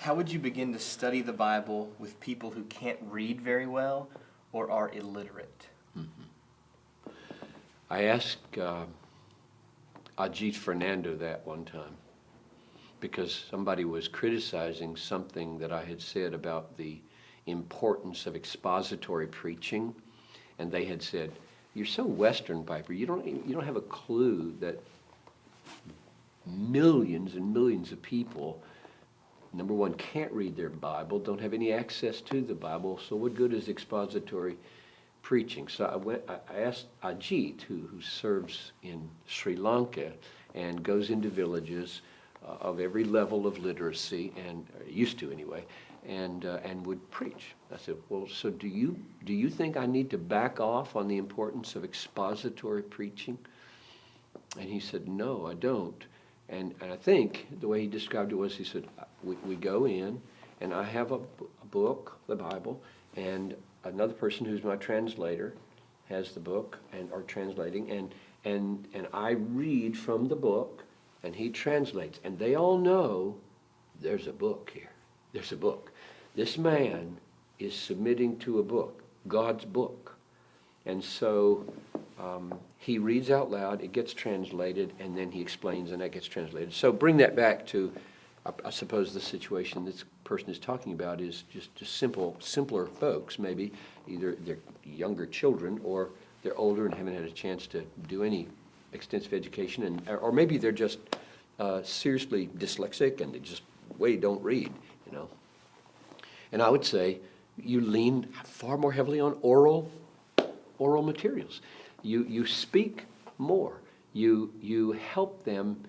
how would you begin to study the Bible with people who can't read very well or are illiterate? I asked Ajit Fernando that one time because somebody was criticizing something that I had said about the importance of expository preaching, and they had said, "You're so Western, Piper. You don't have a clue that millions and millions of people, number one, can't read their Bible, don't have any access to the Bible. So what good is expository preaching?" So I asked Ajit, who serves in Sri Lanka and goes into villages of every level of literacy, and used to anyway, and would preach. I said, "Well, so do you think I need to back off on the importance of expository preaching?" And he said, "No, I don't." And I think the way he described it was, he said, we go in, and I have a book, the Bible, and another person who's my translator has the book and are translating, and I read from the book, and he translates, and they all know there's a book here. There's a book. This man is submitting to a book, God's book. And so he reads out loud, it gets translated, and then he explains, and that gets translated. So bring that back to, I suppose the situation this person is talking about is just simpler folks, maybe. Either they're younger children, or they're older and haven't had a chance to do any extensive education, or maybe they're just seriously dyslexic and they just don't read, you know. And I would say you lean far more heavily on oral materials. You speak more. You help them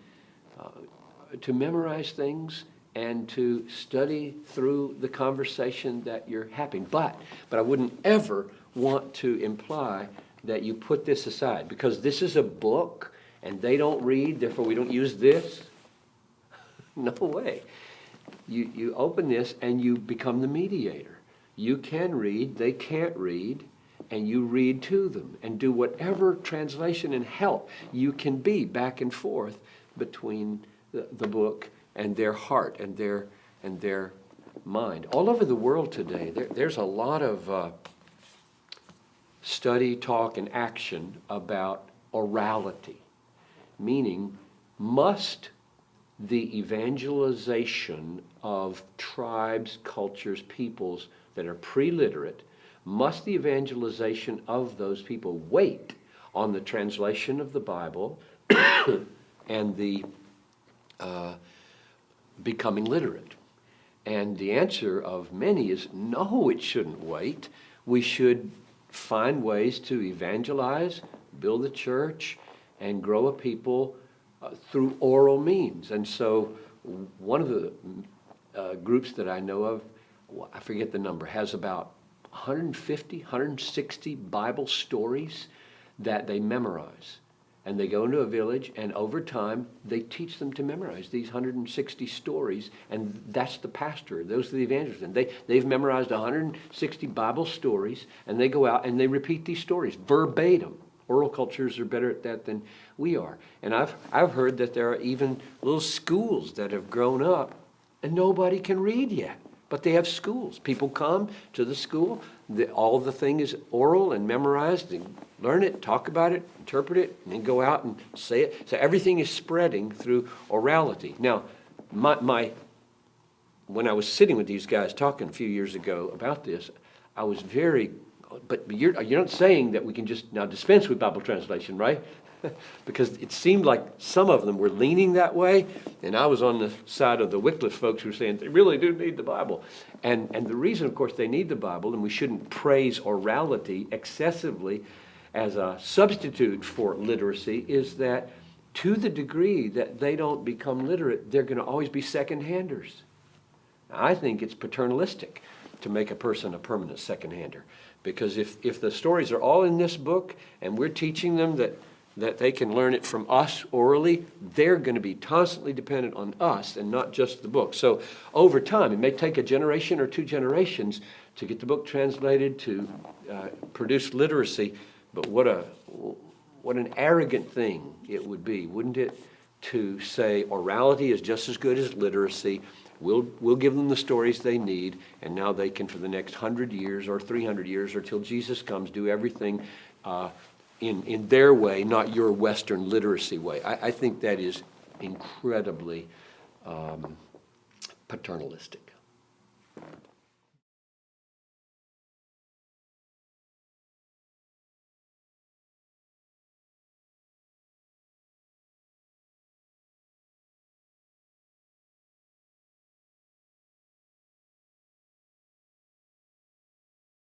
to memorize things and to study through the conversation that you're having. But I wouldn't ever want to imply that you put this aside because this is a book and they don't read, therefore we don't use this. No way. You open this and you become the mediator. You can read, they can't read, and you read to them and do whatever translation and help you can be back and forth between the book and their heart and their mind. All over the world today, there's a lot of study, talk, and action about orality, meaning must the evangelization of tribes, cultures, peoples that are pre-literate, must the evangelization of those people wait on the translation of the Bible and the becoming literate? And the answer of many is no, it shouldn't wait. We should find ways to evangelize, build a church, and grow a people through oral means. And so one of the groups that I know of, I forget the number, has about 150, 160 Bible stories that they memorize. And they go into a village, and over time, they teach them to memorize these 160 stories, and that's the pastor. Those are the evangelists. And they've memorized 160 Bible stories, and they go out and they repeat these stories verbatim. Oral cultures are better at that than we are. And I've heard that there are even little schools that have grown up, and nobody can read yet. But they have schools. People come to the school. All the thing is oral and memorized. They learn it, talk about it, interpret it, and then go out and say it. So everything is spreading through orality. Now, when I was sitting with these guys talking a few years ago about this, I was very, but you're not saying that we can just now dispense with Bible translation, right? Because it seemed like some of them were leaning that way, and I was on the side of the Wycliffe folks who were saying they really do need the Bible. And the reason, of course, they need the Bible, and we shouldn't praise orality excessively as a substitute for literacy, is that to the degree that they don't become literate, they're going to always be second-handers. Now, I think it's paternalistic to make a person a permanent second-hander, because if the stories are all in this book and we're teaching them that they can learn it from us orally, they're going to be constantly dependent on us and not just the book. So over time, it may take a generation or two generations to get the book translated, to produce literacy, but what an arrogant thing it would be, wouldn't it, to say orality is just as good as literacy. We'll give them the stories they need, and now they can, for the next 100 years or 300 years or till Jesus comes, do everything in their way, not your Western literacy way. I think that is incredibly paternalistic.